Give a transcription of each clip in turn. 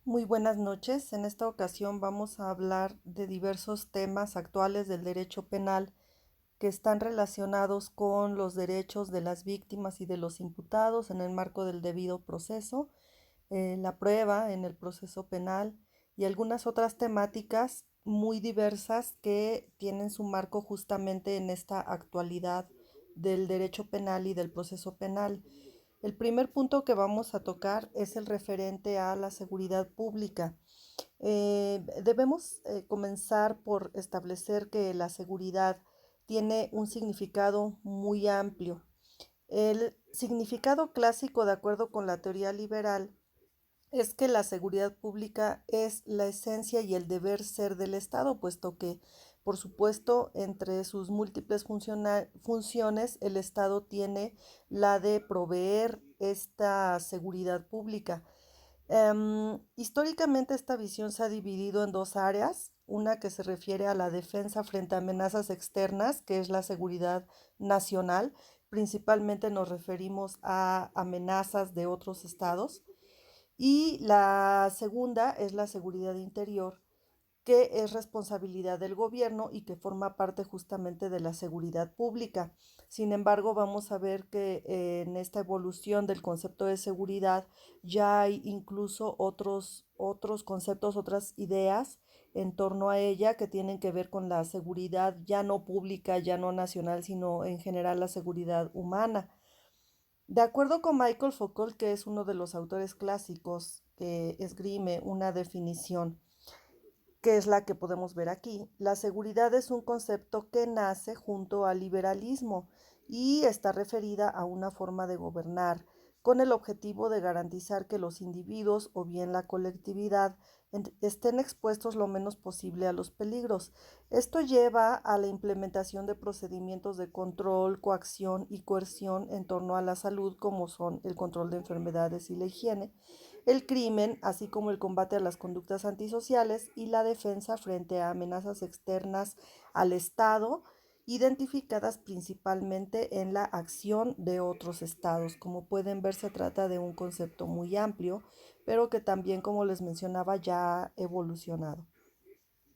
Muy buenas noches. En esta ocasión vamos a hablar de diversos temas actuales del derecho penal que están relacionados con los derechos de las víctimas y de los imputados en el marco del debido proceso, la prueba en el proceso penal y algunas otras temáticas muy diversas que tienen su marco justamente en esta actualidad del derecho penal y del proceso penal. El primer punto que vamos a tocar es el referente a la seguridad pública. Debemos comenzar por establecer que la seguridad tiene un significado muy amplio. El significado clásico, de acuerdo con la teoría liberal, es que la seguridad pública es la esencia y el deber ser del Estado, puesto que, por supuesto, entre sus múltiples funciones, el Estado tiene la de proveer esta seguridad pública. Históricamente esta visión se ha dividido en dos áreas, una que se refiere a la defensa frente a amenazas externas, que es la seguridad nacional. Principalmente nos referimos a amenazas de otros estados, y la segunda es la seguridad interior, que es responsabilidad del gobierno y que forma parte justamente de la seguridad pública. Sin embargo, vamos a ver que en esta evolución del concepto de seguridad ya hay incluso otros conceptos, otras ideas en torno a ella que tienen que ver con la seguridad ya no pública, ya no nacional, sino en general la seguridad humana. De acuerdo con Michael Foucault, que es uno de los autores clásicos que esgrime una definición, que es la que podemos ver aquí, la seguridad es un concepto que nace junto al liberalismo y está referida a una forma de gobernar con el objetivo de garantizar que los individuos o bien la colectividad estén expuestos lo menos posible a los peligros. Esto lleva a la implementación de procedimientos de control, coacción y coerción en torno a la salud, como son el control de enfermedades y la higiene, el crimen, así como el combate a las conductas antisociales y la defensa frente a amenazas externas al Estado, identificadas principalmente en la acción de otros estados. Como pueden ver, se trata de un concepto muy amplio, pero que también, como les mencionaba, ya ha evolucionado.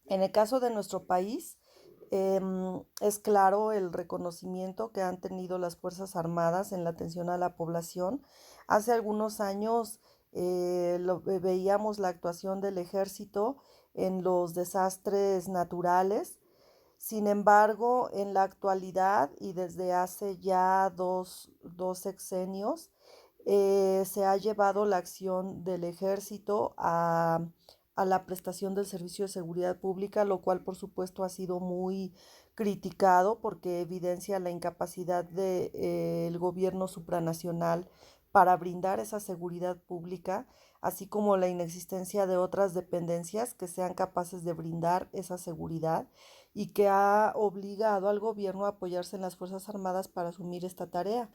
En el caso de nuestro país, es claro el reconocimiento que han tenido las Fuerzas Armadas en la atención a la población. Hace algunos años veíamos la actuación del ejército en los desastres naturales. Sin embargo, en la actualidad y desde hace ya dos sexenios, se ha llevado la acción del ejército a la prestación del servicio de seguridad pública, lo cual por supuesto ha sido muy criticado porque evidencia la incapacidad del gobierno supranacional para brindar esa seguridad pública, así como la inexistencia de otras dependencias que sean capaces de brindar esa seguridad y que ha obligado al gobierno a apoyarse en las Fuerzas Armadas para asumir esta tarea.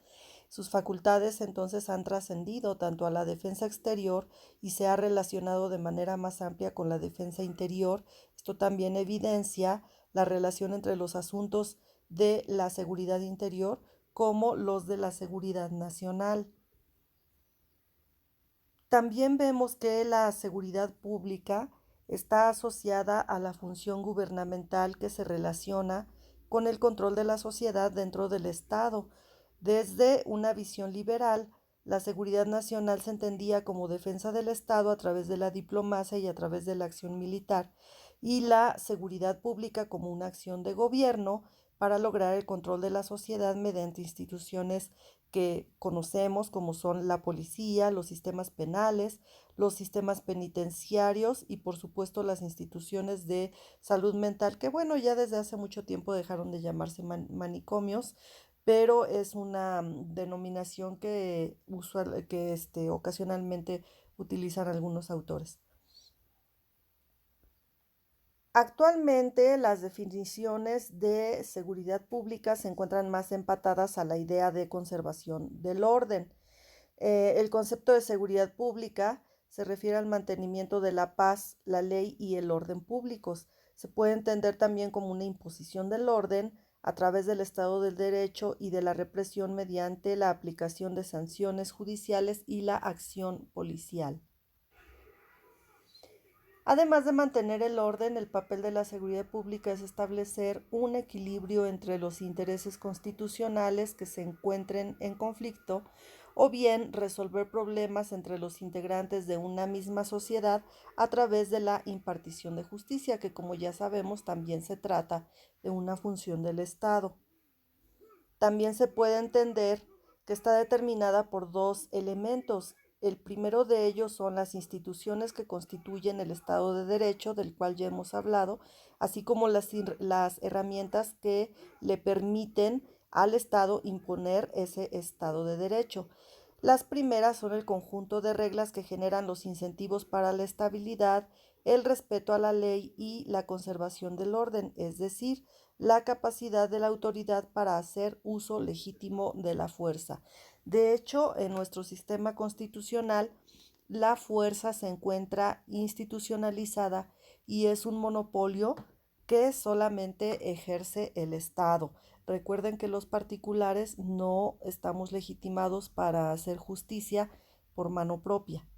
Sus facultades entonces han trascendido tanto a la defensa exterior y se ha relacionado de manera más amplia con la defensa interior. Esto también evidencia la relación entre los asuntos de la seguridad interior como los de la seguridad nacional. También vemos que la seguridad pública está asociada a la función gubernamental que se relaciona con el control de la sociedad dentro del Estado. Desde una visión liberal, la seguridad nacional se entendía como defensa del Estado a través de la diplomacia y a través de la acción militar, y la seguridad pública como una acción de gobierno para lograr el control de la sociedad mediante instituciones que conocemos como son la policía, los sistemas penales, los sistemas penitenciarios y por supuesto las instituciones de salud mental, que bueno, ya desde hace mucho tiempo dejaron de llamarse manicomios, pero es una denominación que ocasionalmente utilizan algunos autores. Actualmente las definiciones de seguridad pública se encuentran más empatadas a la idea de conservación del orden. El concepto de seguridad pública se refiere al mantenimiento de la paz, la ley y el orden públicos. Se puede entender también como una imposición del orden a través del Estado del Derecho y de la represión mediante la aplicación de sanciones judiciales y la acción policial. Además de mantener el orden, el papel de la seguridad pública es establecer un equilibrio entre los intereses constitucionales que se encuentren en conflicto o bien resolver problemas entre los integrantes de una misma sociedad a través de la impartición de justicia, que como ya sabemos también se trata de una función del Estado. También se puede entender que está determinada por dos elementos. El primero de ellos son las instituciones que constituyen el Estado de Derecho, del cual ya hemos hablado, así como las herramientas que le permiten al Estado imponer ese Estado de Derecho. Las primeras son el conjunto de reglas que generan los incentivos para la estabilidad, el respeto a la ley y la conservación del orden, es decir, la capacidad de la autoridad para hacer uso legítimo de la fuerza. De hecho, en nuestro sistema constitucional, la fuerza se encuentra institucionalizada y es un monopolio que solamente ejerce el Estado. Recuerden que los particulares no estamos legitimados para hacer justicia por mano propia.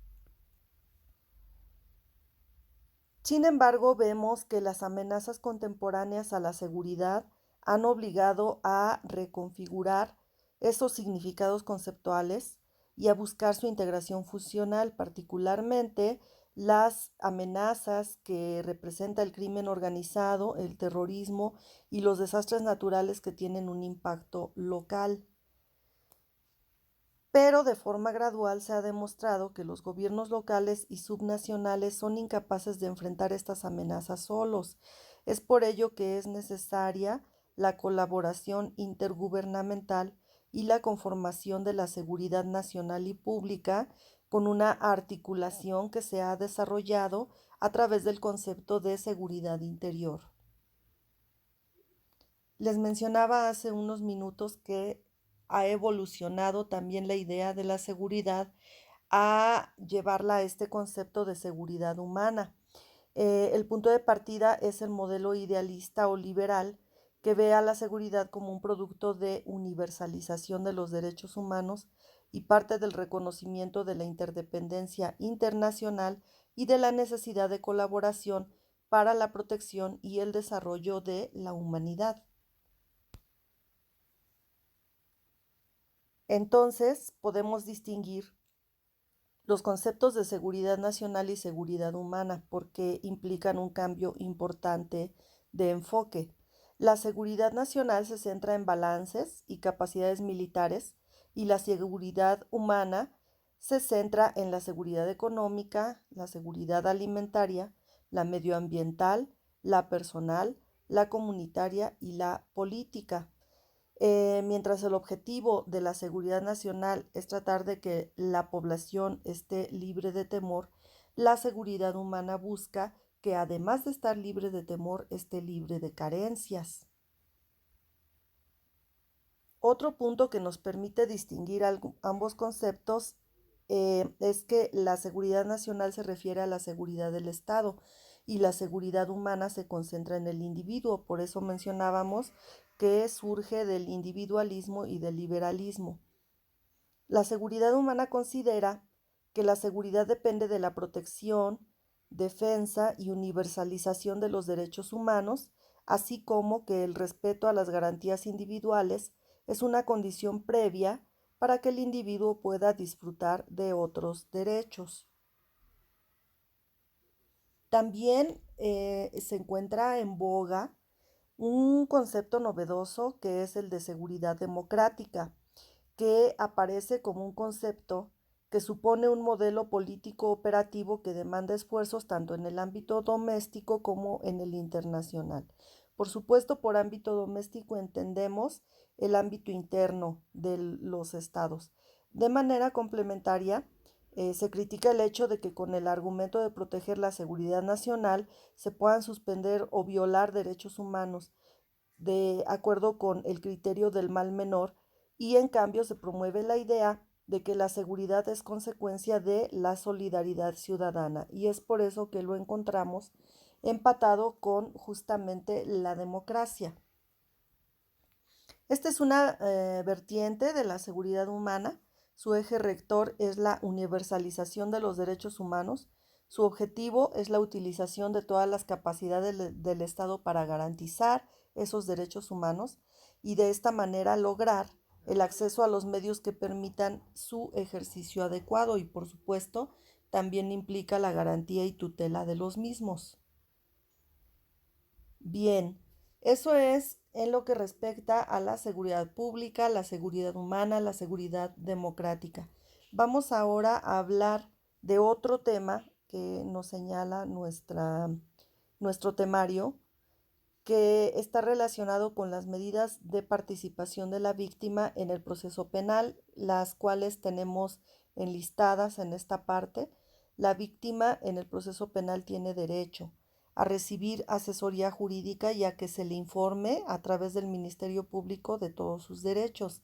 Sin embargo, vemos que las amenazas contemporáneas a la seguridad han obligado a reconfigurar esos significados conceptuales y a buscar su integración funcional, particularmente las amenazas que representa el crimen organizado, el terrorismo y los desastres naturales que tienen un impacto local. Pero de forma gradual se ha demostrado que los gobiernos locales y subnacionales son incapaces de enfrentar estas amenazas solos. Es por ello que es necesaria la colaboración intergubernamental y la conformación de la seguridad nacional y pública con una articulación que se ha desarrollado a través del concepto de seguridad interior. Les mencionaba hace unos minutos que ha evolucionado también la idea de la seguridad a llevarla a este concepto de seguridad humana. El punto de partida es el modelo idealista o liberal que ve a la seguridad como un producto de universalización de los derechos humanos y parte del reconocimiento de la interdependencia internacional y de la necesidad de colaboración para la protección y el desarrollo de la humanidad. Entonces, podemos distinguir los conceptos de seguridad nacional y seguridad humana porque implican un cambio importante de enfoque. La seguridad nacional se centra en balances y capacidades militares y la seguridad humana se centra en la seguridad económica, la seguridad alimentaria, la medioambiental, la personal, la comunitaria y la política. Mientras el objetivo de la seguridad nacional es tratar de que la población esté libre de temor, la seguridad humana busca que además de estar libre de temor, esté libre de carencias. Otro punto que nos permite distinguir ambos conceptos es que la seguridad nacional se refiere a la seguridad del Estado y la seguridad humana se concentra en el individuo. Por eso mencionábamos que surge del individualismo y del liberalismo. La seguridad humana considera que la seguridad depende de la protección, defensa y universalización de los derechos humanos, así como que el respeto a las garantías individuales es una condición previa para que el individuo pueda disfrutar de otros derechos. También se encuentra en boga un concepto novedoso que es el de seguridad democrática, que aparece como un concepto que supone un modelo político operativo que demanda esfuerzos tanto en el ámbito doméstico como en el internacional. Por supuesto, por ámbito doméstico entendemos el ámbito interno de los estados. De manera complementaria, se critica el hecho de que con el argumento de proteger la seguridad nacional se puedan suspender o violar derechos humanos de acuerdo con el criterio del mal menor y en cambio se promueve la idea de que la seguridad es consecuencia de la solidaridad ciudadana y es por eso que lo encontramos empatado con justamente la democracia. Esta es una vertiente de la seguridad humana. Su eje rector es la universalización de los derechos humanos, Su objetivo es la utilización de todas las capacidades del Estado para garantizar esos derechos humanos y de esta manera lograr el acceso a los medios que permitan su ejercicio adecuado y, por supuesto, también implica la garantía y tutela de los mismos. Bien, eso es en lo que respecta a la seguridad pública, la seguridad humana, la seguridad democrática. Vamos ahora a hablar de otro tema que nos señala nuestro temario, que está relacionado con las medidas de participación de la víctima en el proceso penal, las cuales tenemos enlistadas en esta parte. La víctima en el proceso penal tiene derecho a recibir asesoría jurídica y a que se le informe a través del Ministerio Público de todos sus derechos.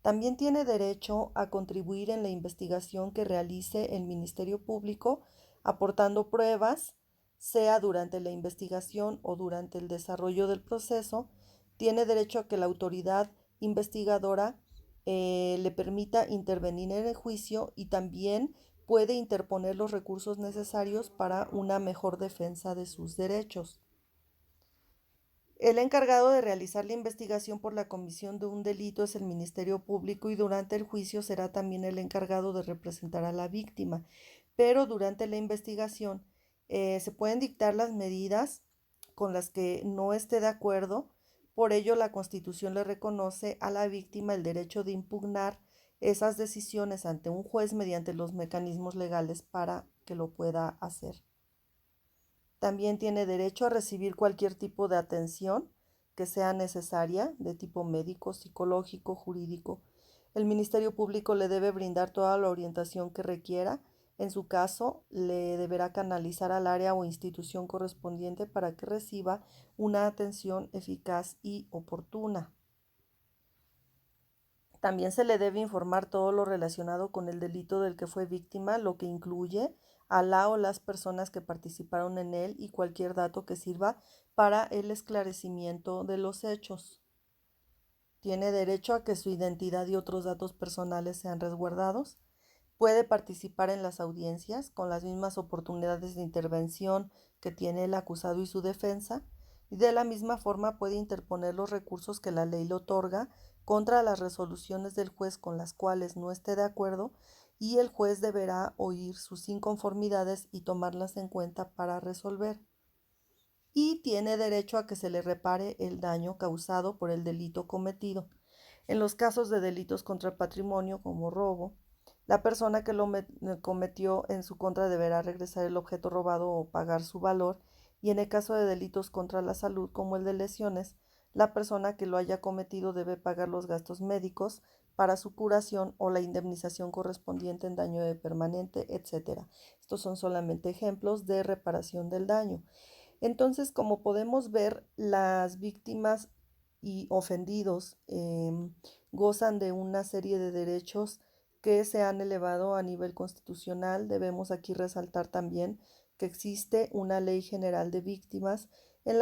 También tiene derecho a contribuir en la investigación que realice el Ministerio Público, aportando pruebas, sea durante la investigación o durante el desarrollo del proceso. Tiene derecho a que la autoridad investigadora le permita intervenir en el juicio y también puede interponer los recursos necesarios para una mejor defensa de sus derechos. El encargado de realizar la investigación por la comisión de un delito es el Ministerio Público y durante el juicio será también el encargado de representar a la víctima. Pero durante la investigación se pueden dictar las medidas con las que no esté de acuerdo. Por ello, la Constitución le reconoce a la víctima el derecho de impugnar esas decisiones ante un juez mediante los mecanismos legales para que lo pueda hacer. También tiene derecho a recibir cualquier tipo de atención que sea necesaria, de tipo médico, psicológico, jurídico. El Ministerio Público le debe brindar toda la orientación que requiera. En su caso, le deberá canalizar al área o institución correspondiente para que reciba una atención eficaz y oportuna. También se le debe informar todo lo relacionado con el delito del que fue víctima, lo que incluye a la o las personas que participaron en él y cualquier dato que sirva para el esclarecimiento de los hechos. Tiene derecho a que su identidad y otros datos personales sean resguardados. Puede participar en las audiencias con las mismas oportunidades de intervención que tiene el acusado y su defensa, y de la misma forma puede interponer los recursos que la ley le otorga contra las resoluciones del juez con las cuales no esté de acuerdo, y el juez deberá oír sus inconformidades y tomarlas en cuenta para resolver. Y tiene derecho a que se le repare el daño causado por el delito cometido. En los casos de delitos contra el patrimonio, como robo, la persona que lo cometió en su contra deberá regresar el objeto robado o pagar su valor, y en el caso de delitos contra la salud, como el de lesiones, la persona que lo haya cometido debe pagar los gastos médicos para su curación o la indemnización correspondiente en daño permanente, etc. Estos son solamente ejemplos de reparación del daño. Entonces, como podemos ver, las víctimas y ofendidos gozan de una serie de derechos que se han elevado a nivel constitucional. Debemos aquí resaltar también que existe una ley general de víctimas en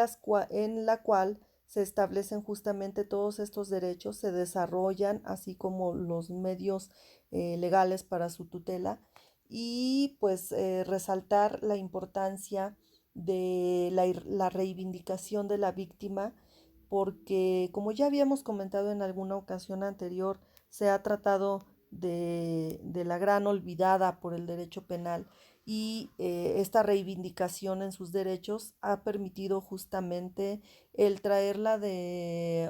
la cual se establecen justamente todos estos derechos, se desarrollan así como los medios legales para su tutela y pues resaltar la importancia de la reivindicación de la víctima, porque como ya habíamos comentado en alguna ocasión anterior, se ha tratado de la gran olvidada por el derecho penal y esta reivindicación en sus derechos ha permitido justamente el traerla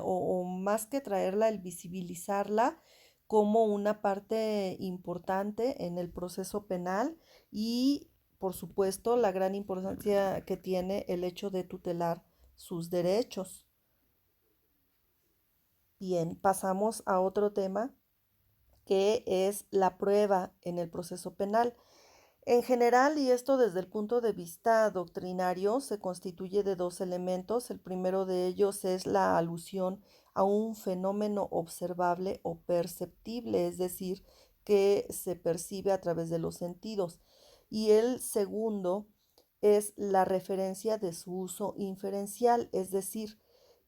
o más que traerla, el visibilizarla como una parte importante en el proceso penal y por supuesto la gran importancia que tiene el hecho de tutelar sus derechos. Bien, pasamos a otro tema que es la prueba en el proceso penal. En general, y esto desde el punto de vista doctrinario, se constituye de dos elementos. El primero de ellos es la alusión a un fenómeno observable o perceptible, es decir, que se percibe a través de los sentidos. Y el segundo es la referencia de su uso inferencial, es decir,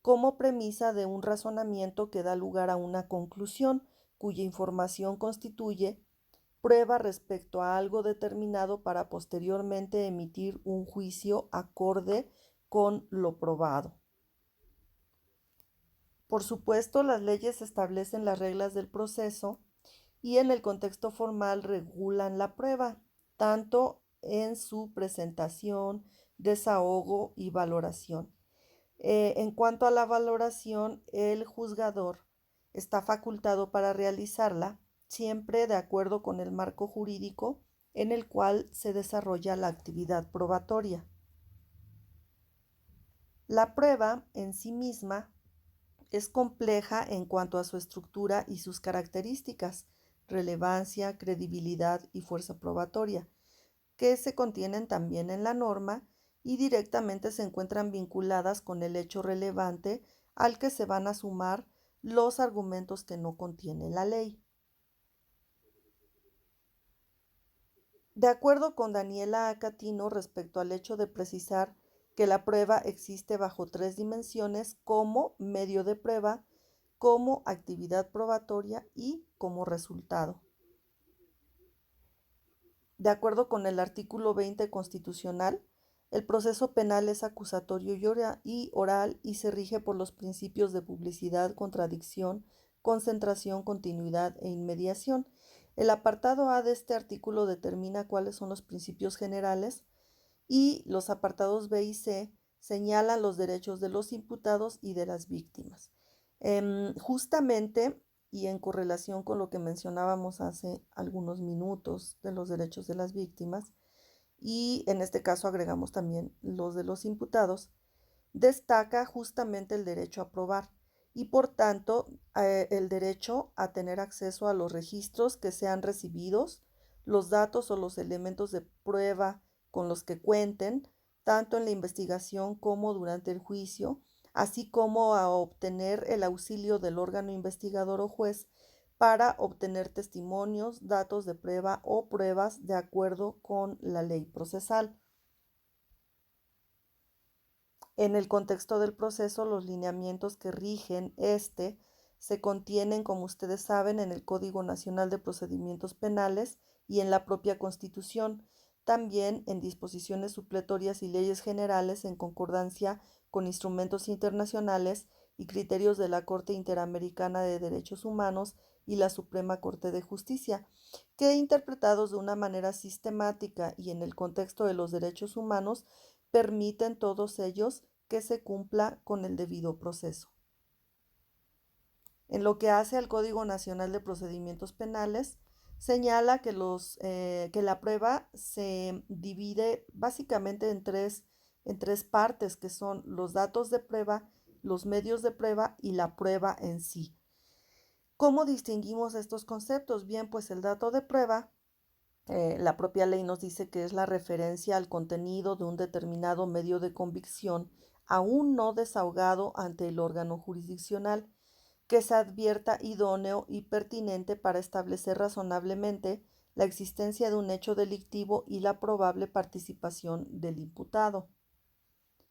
como premisa de un razonamiento que da lugar a una conclusión, cuya información constituye prueba respecto a algo determinado para posteriormente emitir un juicio acorde con lo probado. Por supuesto, las leyes establecen las reglas del proceso y en el contexto formal regulan la prueba, tanto en su presentación, desahogo y valoración. En cuanto a la valoración, el juzgador está facultado para realizarla, siempre de acuerdo con el marco jurídico en el cual se desarrolla la actividad probatoria. La prueba en sí misma es compleja en cuanto a su estructura y sus características, relevancia, credibilidad y fuerza probatoria, que se contienen también en la norma y directamente se encuentran vinculadas con el hecho relevante al que se van a sumar los argumentos que no contiene la ley. De acuerdo con Daniela Acatino respecto al hecho de precisar que la prueba existe bajo tres dimensiones como medio de prueba, como actividad probatoria y como resultado. De acuerdo con el artículo 20 constitucional, el proceso penal es acusatorio y oral y se rige por los principios de publicidad, contradicción, concentración, continuidad e inmediación. El apartado A de este artículo determina cuáles son los principios generales y los apartados B y C señalan los derechos de los imputados y de las víctimas. Justamente y en correlación con lo que mencionábamos hace algunos minutos de los derechos de las víctimas, y en este caso agregamos también los de los imputados, destaca justamente el derecho a probar y por tanto el derecho a tener acceso a los registros que sean recibidos, los datos o los elementos de prueba con los que cuenten, tanto en la investigación como durante el juicio, así como a obtener el auxilio del órgano investigador o juez para obtener testimonios, datos de prueba o pruebas de acuerdo con la ley procesal. En el contexto del proceso, los lineamientos que rigen se contienen, como ustedes saben, en el Código Nacional de Procedimientos Penales y en la propia Constitución, también en disposiciones supletorias y leyes generales en concordancia con instrumentos internacionales y criterios de la Corte Interamericana de Derechos Humanos y la Suprema Corte de Justicia, que interpretados de una manera sistemática y en el contexto de los derechos humanos, permiten todos ellos que se cumpla con el debido proceso. En lo que hace al Código Nacional de Procedimientos Penales, señala que la prueba se divide básicamente en tres partes, que son los datos de prueba, los medios de prueba y la prueba en sí. ¿Cómo distinguimos estos conceptos? Bien, pues el dato de prueba, la propia ley nos dice que es la referencia al contenido de un determinado medio de convicción aún no desahogado ante el órgano jurisdiccional, que se advierta idóneo y pertinente para establecer razonablemente la existencia de un hecho delictivo y la probable participación del imputado.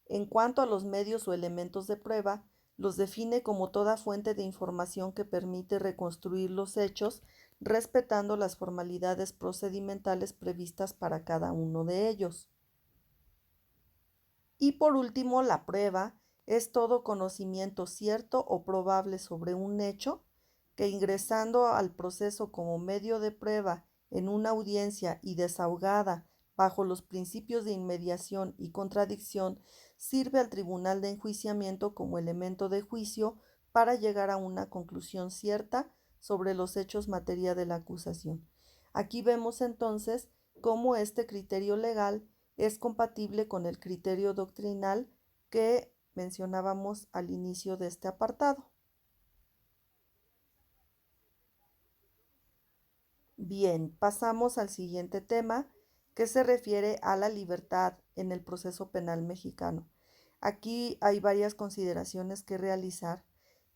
En cuanto a los medios o elementos de prueba, los define como toda fuente de información que permite reconstruir los hechos respetando las formalidades procedimentales previstas para cada uno de ellos. Y por último, la prueba es todo conocimiento cierto o probable sobre un hecho que ingresando al proceso como medio de prueba en una audiencia y desahogada bajo los principios de inmediación y contradicción, sirve al tribunal de enjuiciamiento como elemento de juicio para llegar a una conclusión cierta sobre los hechos materia de la acusación. Aquí vemos entonces cómo este criterio legal es compatible con el criterio doctrinal que mencionábamos al inicio de este apartado. Bien, pasamos al siguiente tema que se refiere a la libertad en el proceso penal mexicano. Aquí hay varias consideraciones que realizar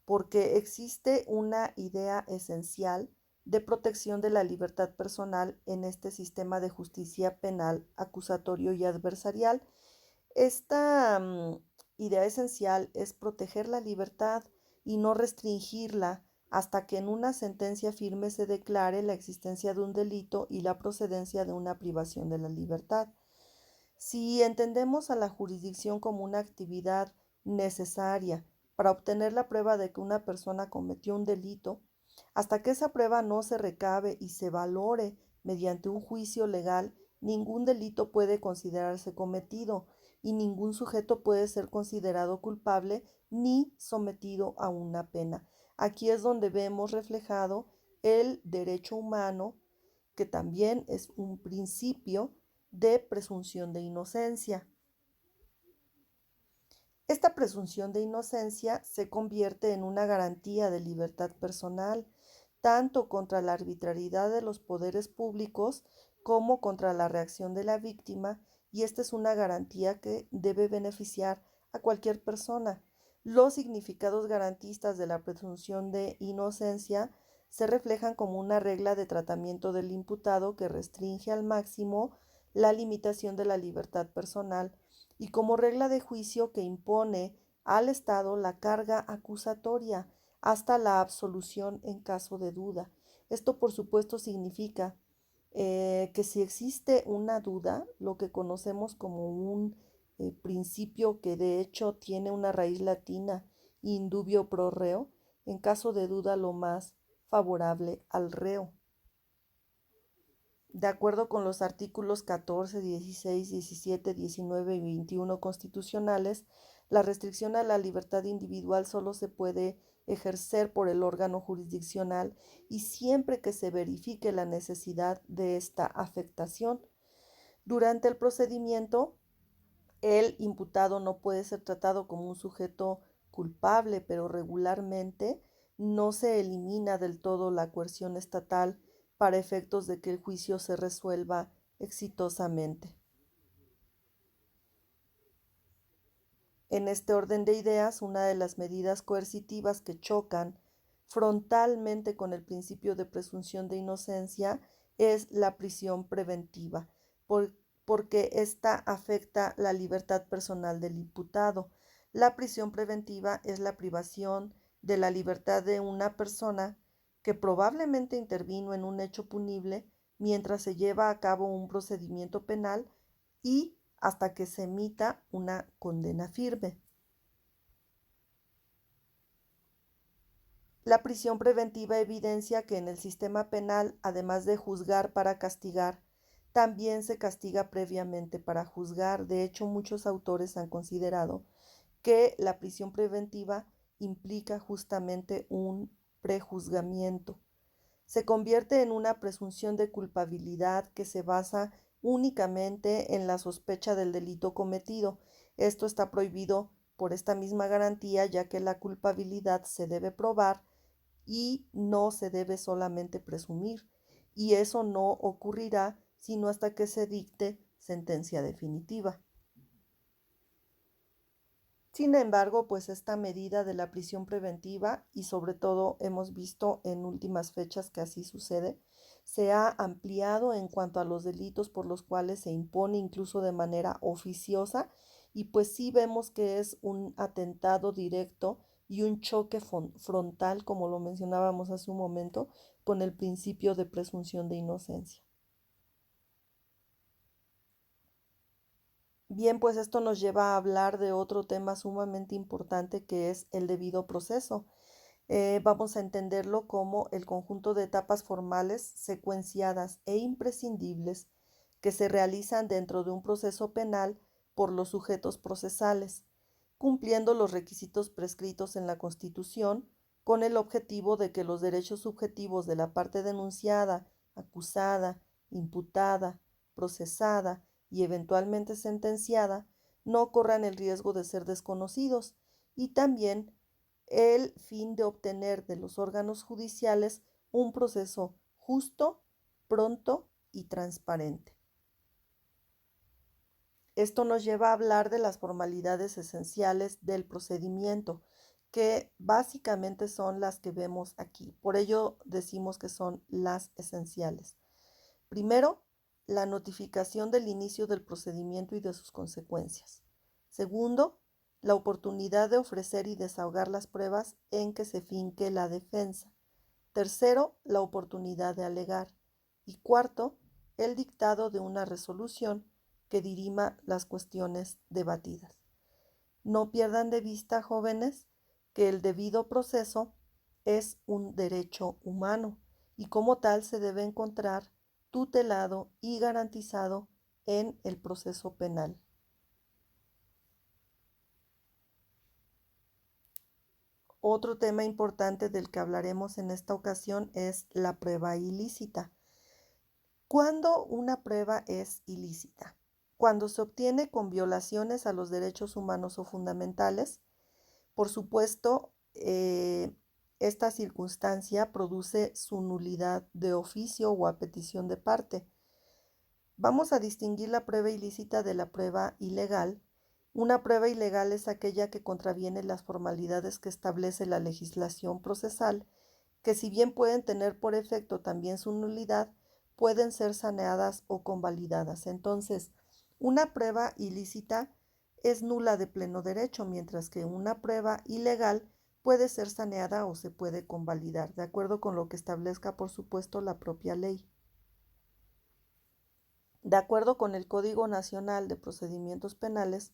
porque existe una idea esencial de protección de la libertad personal en este sistema de justicia penal, acusatorio y adversarial. Esta idea esencial es proteger la libertad y no restringirla hasta que en una sentencia firme se declare la existencia de un delito y la procedencia de una privación de la libertad. Si entendemos a la jurisdicción como una actividad necesaria para obtener la prueba de que una persona cometió un delito, hasta que esa prueba no se recabe y se valore mediante un juicio legal, ningún delito puede considerarse cometido y ningún sujeto puede ser considerado culpable ni sometido a una pena. Aquí es donde vemos reflejado el derecho humano, que también es un principio de presunción de inocencia. Esta presunción de inocencia se convierte en una garantía de libertad personal, tanto contra la arbitrariedad de los poderes públicos como contra la reacción de la víctima, y esta es una garantía que debe beneficiar a cualquier persona. Los significados garantistas de la presunción de inocencia se reflejan como una regla de tratamiento del imputado que restringe al máximo la limitación de la libertad personal y como regla de juicio que impone al Estado la carga acusatoria hasta la absolución en caso de duda. Esto, por supuesto, significa que si existe una duda, lo que conocemos como un principio que de hecho tiene una raíz latina, indubio pro reo, en caso de duda lo más favorable al reo. De acuerdo con los artículos 14, 16, 17, 19 y 21 constitucionales, la restricción a la libertad individual solo se puede ejercer por el órgano jurisdiccional y siempre que se verifique la necesidad de esta afectación. Durante el procedimiento, el imputado no puede ser tratado como un sujeto culpable, pero regularmente no se elimina del todo la coerción estatal para efectos de que el juicio se resuelva exitosamente. En este orden de ideas, una de las medidas coercitivas que chocan frontalmente con el principio de presunción de inocencia es la prisión preventiva, porque ésta afecta la libertad personal del imputado. La prisión preventiva es la privación de la libertad de una persona que probablemente intervino en un hecho punible mientras se lleva a cabo un procedimiento penal y hasta que se emita una condena firme. La prisión preventiva evidencia que en el sistema penal, además de juzgar para castigar, también se castiga previamente para juzgar. De hecho, muchos autores han considerado que la prisión preventiva implica justamente un prejuzgamiento. Se convierte en una presunción de culpabilidad que se basa únicamente en la sospecha del delito cometido. Esto está prohibido por esta misma garantía, ya que la culpabilidad se debe probar y no se debe solamente presumir, y eso no ocurrirá sino hasta que se dicte sentencia definitiva. Sin embargo, pues esta medida de la prisión preventiva, y sobre todo hemos visto en últimas fechas que así sucede, se ha ampliado en cuanto a los delitos por los cuales se impone incluso de manera oficiosa, y pues sí vemos que es un atentado directo y un choque frontal, como lo mencionábamos hace un momento, con el principio de presunción de inocencia. Bien, pues esto nos lleva a hablar de otro tema sumamente importante que es el debido proceso. Vamos a entenderlo como el conjunto de etapas formales, secuenciadas e imprescindibles que se realizan dentro de un proceso penal por los sujetos procesales, cumpliendo los requisitos prescritos en la Constitución con el objetivo de que los derechos subjetivos de la parte denunciada, acusada, imputada, procesada y eventualmente sentenciada no corran el riesgo de ser desconocidos, y también el fin de obtener de los órganos judiciales un proceso justo, pronto y transparente. Esto nos lleva a hablar de las formalidades esenciales del procedimiento, que básicamente son las que vemos aquí. Por ello decimos que son las esenciales. Primero, la notificación del inicio del procedimiento y de sus consecuencias. Segundo, la oportunidad de ofrecer y desahogar las pruebas en que se finque la defensa. Tercero, la oportunidad de alegar. Y cuarto, el dictado de una resolución que dirima las cuestiones debatidas. No pierdan de vista, jóvenes, que el debido proceso es un derecho humano y como tal se debe encontrar tutelado y garantizado en el proceso penal. Otro tema importante del que hablaremos en esta ocasión es la prueba ilícita. ¿Cuándo una prueba es ilícita? Cuando se obtiene con violaciones a los derechos humanos o fundamentales. Por supuesto, esta circunstancia produce su nulidad de oficio o a petición de parte. Vamos a distinguir la prueba ilícita de la prueba ilegal. Una prueba ilegal es aquella que contraviene las formalidades que establece la legislación procesal, que si bien pueden tener por efecto también su nulidad, pueden ser saneadas o convalidadas. Entonces, una prueba ilícita es nula de pleno derecho, mientras que una prueba ilegal puede ser saneada o se puede convalidar, de acuerdo con lo que establezca, por supuesto, la propia ley. De acuerdo con el Código Nacional de Procedimientos Penales,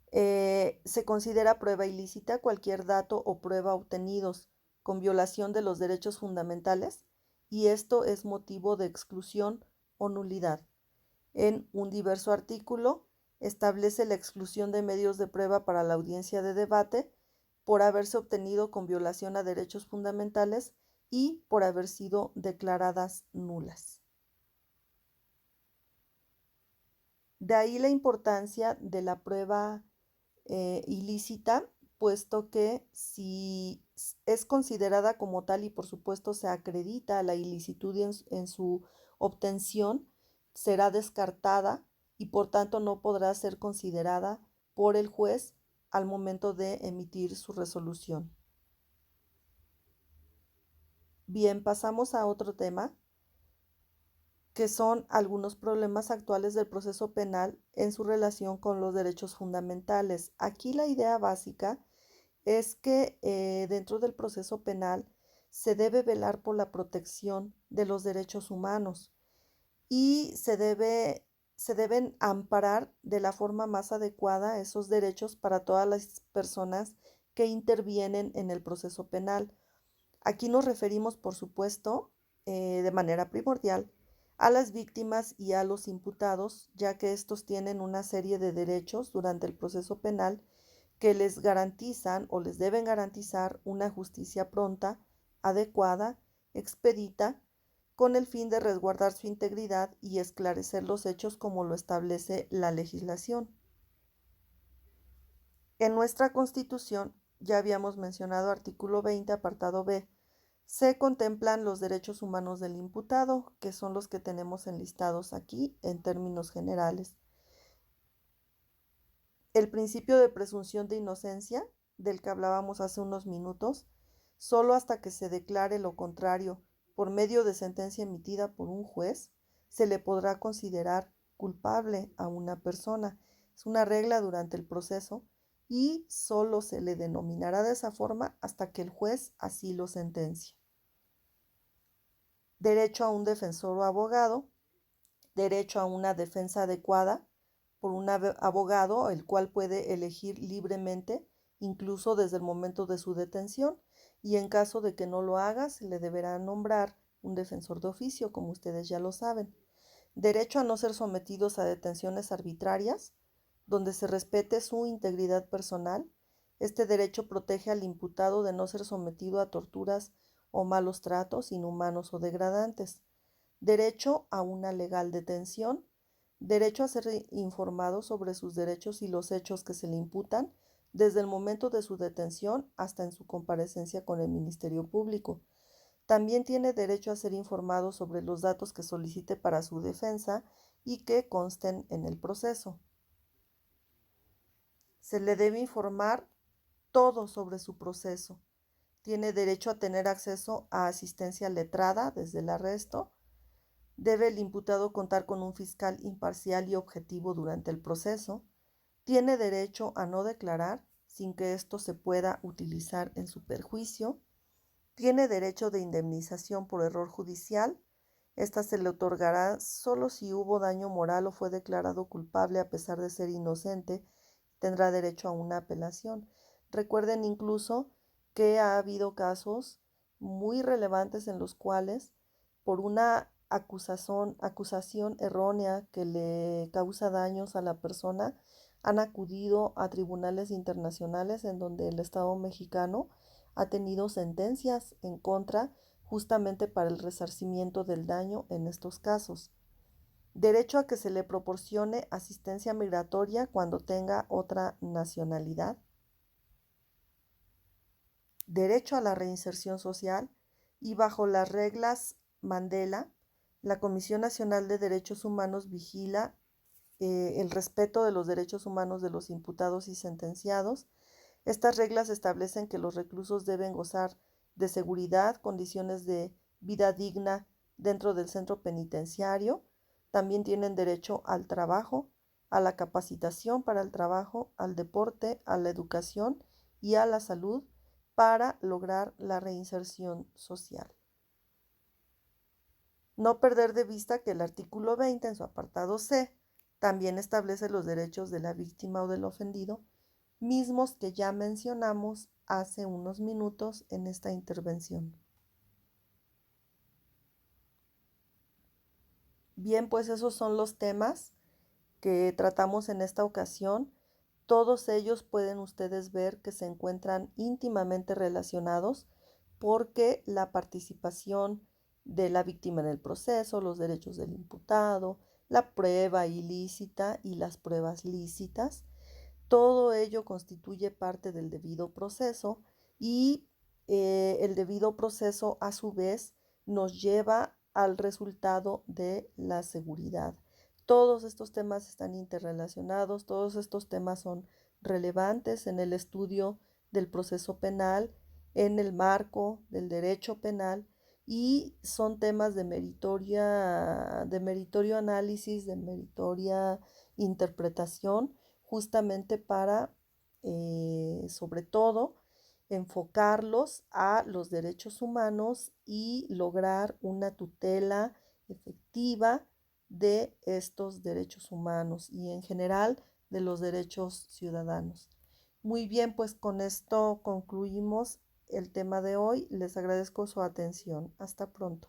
se considera prueba ilícita cualquier dato o prueba obtenidos con violación de los derechos fundamentales y esto es motivo de exclusión o nulidad. En un diverso artículo establece la exclusión de medios de prueba para la audiencia de debate por haberse obtenido con violación a derechos fundamentales y por haber sido declaradas nulas. De ahí la importancia de la prueba ilícita, puesto que si es considerada como tal y por supuesto se acredita la ilicitud en su obtención, será descartada y por tanto no podrá ser considerada por el juez al momento de emitir su resolución. Bien, pasamos a otro tema, que son algunos problemas actuales del proceso penal en su relación con los derechos fundamentales. Aquí la idea básica es que dentro del proceso penal se debe velar por la protección de los derechos humanos y se deben amparar de la forma más adecuada esos derechos para todas las personas que intervienen en el proceso penal. Aquí nos referimos, por supuesto, de manera primordial a las víctimas y a los imputados, ya que estos tienen una serie de derechos durante el proceso penal que les garantizan o les deben garantizar una justicia pronta, adecuada, expedita, con el fin de resguardar su integridad y esclarecer los hechos como lo establece la legislación. En nuestra Constitución, ya habíamos mencionado artículo 20, apartado B, se contemplan los derechos humanos del imputado, que son los que tenemos enlistados aquí en términos generales. El principio de presunción de inocencia, del que hablábamos hace unos minutos, solo hasta que se declare lo contrario por medio de sentencia emitida por un juez, se le podrá considerar culpable a una persona. Es una regla durante el proceso y solo se le denominará de esa forma hasta que el juez así lo sentencie. Derecho a un defensor o abogado, derecho a una defensa adecuada por un abogado, el cual puede elegir libremente, incluso desde el momento de su detención, y en caso de que no lo haga, se le deberá nombrar un defensor de oficio, como ustedes ya lo saben. Derecho a no ser sometidos a detenciones arbitrarias, donde se respete su integridad personal. Este derecho protege al imputado de no ser sometido a torturas o malos tratos inhumanos o degradantes. Derecho a una legal detención. Derecho a ser informado sobre sus derechos y los hechos que se le imputan desde el momento de su detención hasta en su comparecencia con el Ministerio Público. También tiene derecho a ser informado sobre los datos que solicite para su defensa y que consten en el proceso. Se le debe informar todo sobre su proceso. Tiene derecho a tener acceso a asistencia letrada desde el arresto. Debe el imputado contar con un fiscal imparcial y objetivo durante el proceso. Tiene derecho a no declarar sin que esto se pueda utilizar en su perjuicio. Tiene derecho de indemnización por error judicial. Esta se le otorgará solo si hubo daño moral o fue declarado culpable a pesar de ser inocente. Tendrá derecho a una apelación. Recuerden incluso que ha habido casos muy relevantes en los cuales por una acusación errónea que le causa daños a la persona, han acudido a tribunales internacionales en donde el Estado mexicano ha tenido sentencias en contra justamente para el resarcimiento del daño en estos casos. Derecho a que se le proporcione asistencia migratoria cuando tenga otra nacionalidad. Derecho a la reinserción social y bajo las reglas Mandela, la Comisión Nacional de Derechos Humanos vigila el respeto de los derechos humanos de los imputados y sentenciados. Estas reglas establecen que los reclusos deben gozar de seguridad, condiciones de vida digna dentro del centro penitenciario. También tienen derecho al trabajo, a la capacitación para el trabajo, al deporte, a la educación y a la salud para lograr la reinserción social. No perder de vista que el artículo 20 en su apartado C también establece los derechos de la víctima o del ofendido, mismos que ya mencionamos hace unos minutos en esta intervención. Bien, pues esos son los temas que tratamos en esta ocasión. Todos ellos pueden ustedes ver que se encuentran íntimamente relacionados porque la participación de la víctima en el proceso, los derechos del imputado, la prueba ilícita y las pruebas lícitas, todo ello constituye parte del debido proceso y el debido proceso a su vez nos lleva al resultado de la seguridad. Todos estos temas están interrelacionados, todos estos temas son relevantes en el estudio del proceso penal, en el marco del derecho penal y son temas de meritorio análisis, de meritoria interpretación, justamente para, sobre todo, enfocarlos a los derechos humanos y lograr una tutela efectiva de estos derechos humanos y en general de los derechos ciudadanos. Muy bien, pues con esto concluimos el tema de hoy. Les agradezco su atención. Hasta pronto.